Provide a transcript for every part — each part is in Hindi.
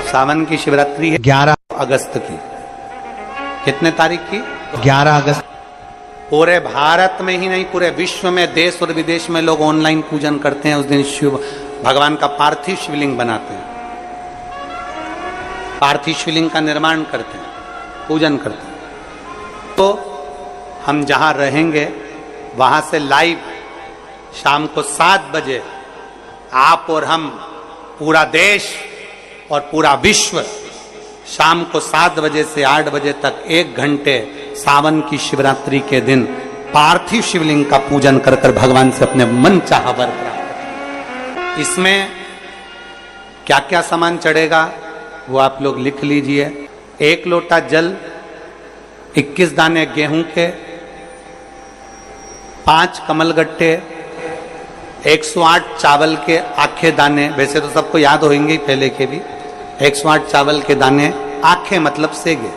सावन की शिवरात्रि है 11 अगस्त की। कितने तारीख की? 11 अगस्त। पूरे भारत में ही नहीं, पूरे विश्व में, देश और विदेश में लोग ऑनलाइन पूजन करते हैं। उस दिन शिव भगवान का पार्थिव शिवलिंग बनाते हैं, पार्थिव शिवलिंग का निर्माण करते हैं, पूजन करते हैं। तो हम जहां रहेंगे वहां से लाइव शाम को 7 बजे आप और हम, पूरा देश और पूरा विश्व, शाम को 7 बजे से 8 बजे तक 1 घंटे सावन की शिवरात्रि के दिन पार्थिव शिवलिंग का पूजन कर कर भगवान से अपने मन चाहा वर प्राप्त करें। इसमें क्या क्या सामान चढ़ेगा वो आप लोग लिख लीजिए। 1 लोटा जल, 21 दाने गेहूं के, 5 कमलगट्टे, 108 चावल के आखे दाने, वैसे तो सबको याद होंगे ही पहले के भी। 108 चावल के दाने, आखे मतलब सेगे,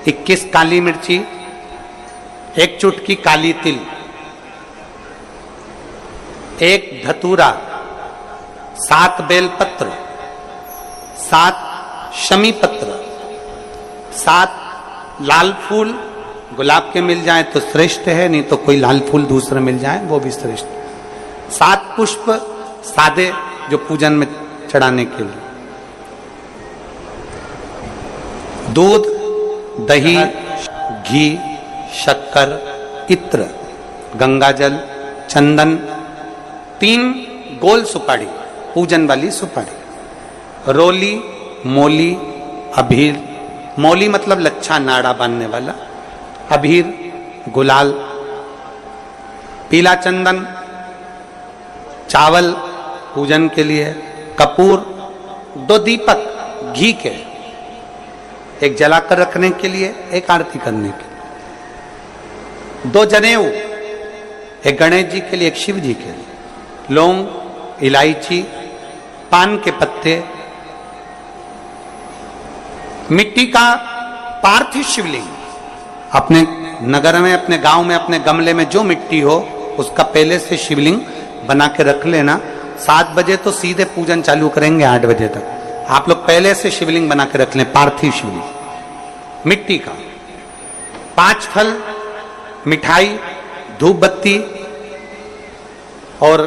21 काली मिर्ची, 1 चुटकी काली तिल, 1 धतूरा, 7 बेलपत्र, 7 शमी पत्र, 7 लाल फूल, गुलाब के मिल जाए तो श्रेष्ठ है, नहीं तो कोई लाल फूल दूसरा मिल जाए वो भी श्रेष्ठ। 7 पुष्प सादे जो पूजन में चढ़ाने के लिए, दूध, दही, घी, शक्कर, इत्र, गंगाजल, चंदन, 3 गोल सुपारी, पूजन वाली सुपारी, रोली, मोली, अबीर, मोली मतलब लच्छा नाड़ा बांधने वाला, अबीर, गुलाल, पीला चंदन, चावल पूजन के लिए, कपूर, 2 दीपक घी के, 1 जलाकर रखने के लिए, 1 आरती करने के लिए, 2 जनेऊ, 1 गणेश जी के लिए, 1 शिव जी के लिए, लौंग, इलायची, पान के पत्ते, मिट्टी का पार्थिव शिवलिंग। अपने नगर में, अपने गांव में, अपने गमले में जो मिट्टी हो उसका पहले से शिवलिंग बना के रख लेना। 7 बजे तो सीधे पूजन चालू करेंगे, 8 बजे तक आप लोग पहले से शिवलिंग बना के रख लें, पार्थिव शिवलिंग मिट्टी का। 5 फल, मिठाई, धूप बत्ती, और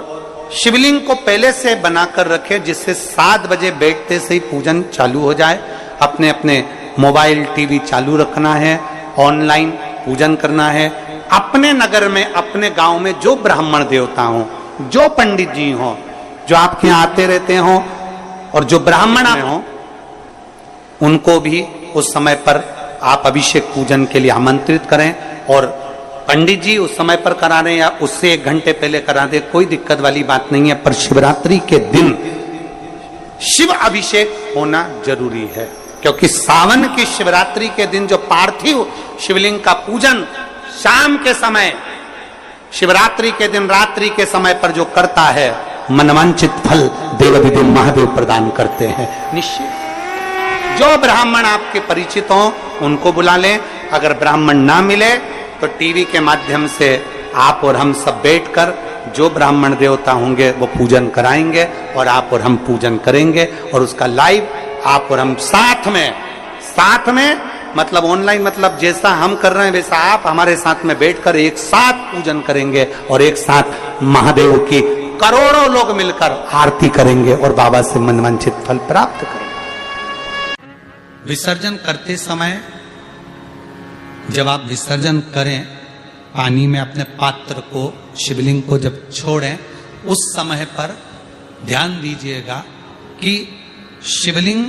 शिवलिंग को पहले से बनाकर रखें जिससे 7 बजे बैठते से ही पूजन चालू हो जाए। अपने अपने मोबाइल, टीवी चालू रखना है, ऑनलाइन पूजन करना है। अपने नगर में, अपने गांव में जो ब्राह्मण देवता हो, जो पंडित जी हो, जो आपके यहाँ आते रहते हो, और जो ब्राह्मण हो, उनको भी उस समय पर आप अभिषेक पूजन के लिए आमंत्रित करें। और पंडित जी उस समय पर करा रहे या उससे 1 घंटे पहले करा दे, कोई दिक्कत वाली बात नहीं है। पर शिवरात्रि के दिन शिव अभिषेक होना जरूरी है, क्योंकि सावन की शिवरात्रि के दिन जो पार्थिव शिवलिंग का पूजन शाम के समय, शिवरात्रि के दिन रात्रि के समय पर जो करता है, मनवांचित फल देवदिव्य महादेव प्रदान करते हैं निश्चित। जो ब्राह्मण आपके परिचित हो उनको बुला लें। अगर ब्राह्मण ना मिले तो टीवी के माध्यम से आप और हम सब बैठकर जो ब्राह्मण देवता होंगे वो पूजन कराएंगे, और आप और हम पूजन करेंगे, और उसका लाइव आप और हम साथ में मतलब ऑनलाइन, मतलब जैसा हम कर रहे हैं वैसा आप हमारे साथ में बैठकर एक साथ पूजन करेंगे, और एक साथ महादेव की करोड़ों लोग मिलकर आरती करेंगे और बाबा से मनवांछित फल प्राप्त करेंगे। विसर्जन करते समय जब आप विसर्जन करें, पानी में अपने पात्र को, शिवलिंग को जब छोड़ें, उस समय पर ध्यान दीजिएगा कि शिवलिंग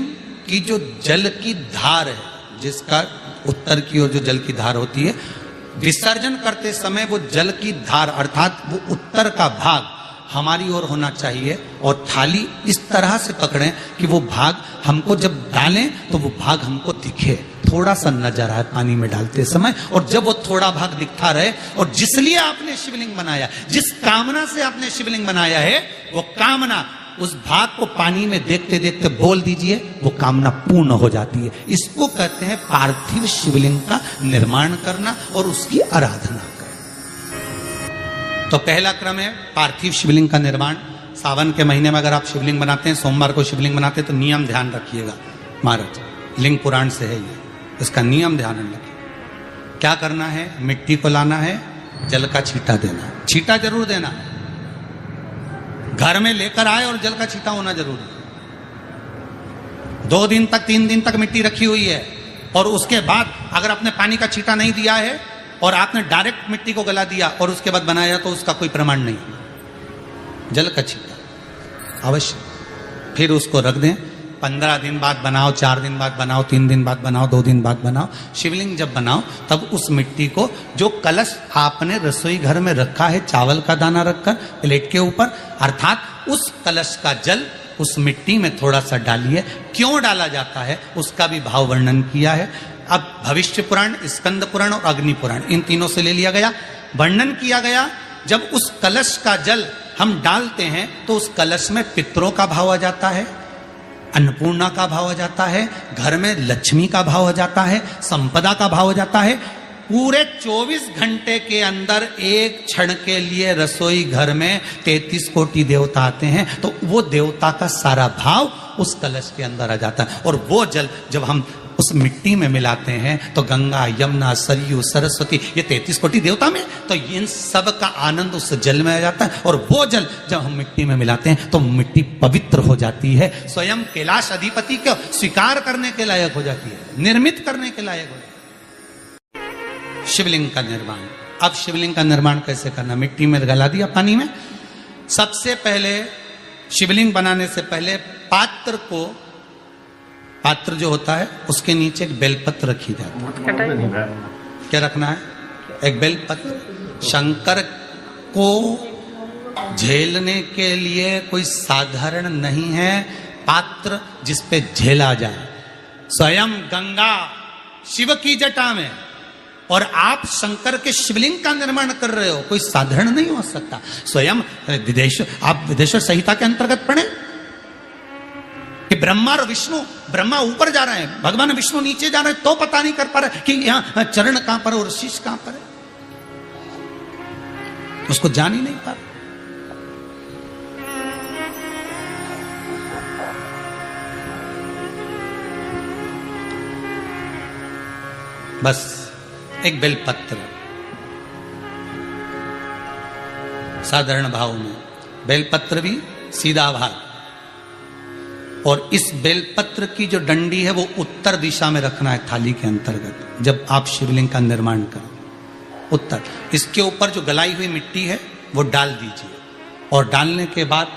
की जो जल की धार है, जिसका उत्तर की ओर जो जल की धार होती है, विसर्जन करते समय वो जल की धार अर्थात वो उत्तर का भाग हमारी ओर होना चाहिए, और थाली इस तरह से पकड़ें कि वो भाग हमको जब डालें तो वो भाग हमको दिखे, थोड़ा सा नजर आए पानी में डालते समय। और जब वो थोड़ा भाग दिखता रहे, और जिसलिए आपने शिवलिंग बनाया, जिस कामना से आपने शिवलिंग बनाया है, वो कामना उस भाग को पानी में देखते देखते बोल दीजिए, वो कामना पूर्ण हो जाती है। इसको कहते हैं पार्थिव शिवलिंग का निर्माण करना और उसकी आराधना करना। तो पहला क्रम है पार्थिव शिवलिंग का निर्माण। सावन के महीने में अगर आप शिवलिंग बनाते हैं, सोमवार को शिवलिंग बनाते हैं, तो नियम ध्यान रखिएगा। महाराज लिंग पुराण से है ये, इसका नियम ध्यान रखें। क्या करना है, मिट्टी को लाना है, जल का छींटा देना, छींटा जरूर देना, घर में लेकर आए और जल का छींटा होना जरूरी। 2 दिन तक 3 दिन तक मिट्टी रखी हुई है और उसके बाद अगर आपने पानी का छींटा नहीं दिया है और आपने डायरेक्ट मिट्टी को गला दिया और उसके बाद बनाया तो उसका कोई प्रमाण नहीं। जल का छींटा अवश्य, फिर उसको रख दें। 15 दिन बाद बनाओ, 4 दिन बाद बनाओ, 3 दिन बाद बनाओ, 2 दिन बाद बनाओ। शिवलिंग जब बनाओ तब उस मिट्टी को, जो कलश आपने रसोई घर में रखा है चावल का दाना रखकर प्लेट के ऊपर, अर्थात उस कलश का जल उस मिट्टी में थोड़ा सा डालिए। क्यों डाला जाता है उसका भी भाव वर्णन किया है। अब भविष्य पुराण, स्कंद पुराण और अग्नि पुराण, इन तीनों से ले लिया गया। वर्णन किया गया जब उस कलश का जल हम डालते हैं तो उस कलश में पितरों का भाव आ जाता है, अन्नपूर्णा का भाव आ जाता है, घर में लक्ष्मी का भाव आ जाता है, संपदा का भाव आ जाता है। पूरे 24 घंटे के अंदर एक क्षण के लिए रसोई घर में 33 कोटि देवता आते हैं, तो वो देवता का सारा भाव उस कलश के अंदर आ जाता है। और वो जल जब हम उस मिट्टी में मिलाते हैं तो गंगा, यमुना, सरयू, सरस्वती, ये 33 कोटि देवता में, तो इन सब का आनंद उस जल में आ जाता है। और वो जल जब हम मिट्टी में मिलाते हैं तो मिट्टी पवित्र हो जाती है, स्वयं कैलाश अधिपति को स्वीकार करने के लायक हो जाती है, निर्मित करने के लायक हो जाती है। शिवलिंग का निर्माण। अब शिवलिंग का निर्माण कैसे करना, मिट्टी में गला दिया पानी में। सबसे पहले शिवलिंग बनाने से पहले पात्र जो होता है उसके नीचे एक बेलपत्र रखी जाती है। क्या रखना है, एक बेलपत्र। शंकर को झेलने के लिए कोई साधारण नहीं है पात्र जिस पे झेला जाए। स्वयं गंगा शिव की जटा में, और आप शंकर के शिवलिंग का निर्माण कर रहे हो, कोई साधारण नहीं हो सकता। स्वयं आप विदेश्वर संहिता के अंतर्गत पढ़े कि ब्रह्मा और विष्णु, ब्रह्मा ऊपर जा रहे हैं, भगवान विष्णु नीचे जा रहे हैं, तो पता नहीं कर पा रहे कि यहां चरण कहां पर और शीश कहां पर है, उसको जान ही नहीं पा रहे। बस एक बेलपत्र साधारण भाव में, बेलपत्र भी सीधा भाग, और इस बेलपत्र की जो डंडी है वो उत्तर दिशा में रखना है थाली के अंतर्गत। जब आप शिवलिंग का निर्माण करो उत्तर, इसके ऊपर जो गलाई हुई मिट्टी है वो डाल दीजिए, और डालने के बाद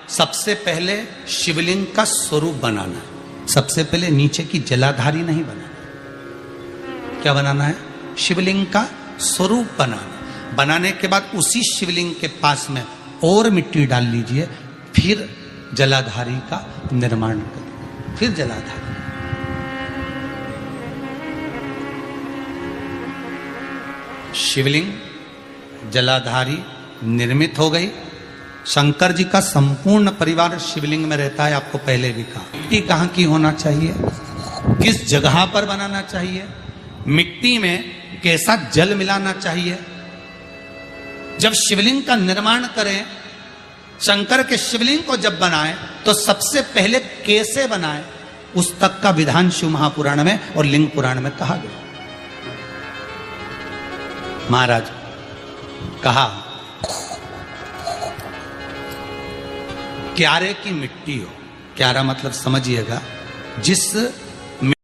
सबसे पहले शिवलिंग का स्वरूप बनाना है। सबसे पहले नीचे की जलाधारी नहीं बनाना, क्या बनाना है, शिवलिंग का स्वरूप बनाना। बनाने के बाद उसी शिवलिंग के पास में और मिट्टी डाल लीजिए, फिर जलाधारी का निर्माण करें, फिर जलाधारी। शिवलिंग जलाधारी निर्मित हो गई। शंकर जी का संपूर्ण परिवार शिवलिंग में रहता है, आपको पहले भी कहा। मिट्टी कहाँ की होना चाहिए, किस जगह पर बनाना चाहिए, मिट्टी में कैसा जल मिलाना चाहिए। जब शिवलिंग का निर्माण करें, शंकर के शिवलिंग को जब बनाए तो सबसे पहले कैसे बनाए, उस तक का विधान शिव महापुराण में और लिंग पुराण में कहा गया। महाराज कहा, क्यारे की मिट्टी हो, क्यारा मतलब समझिएगा जिस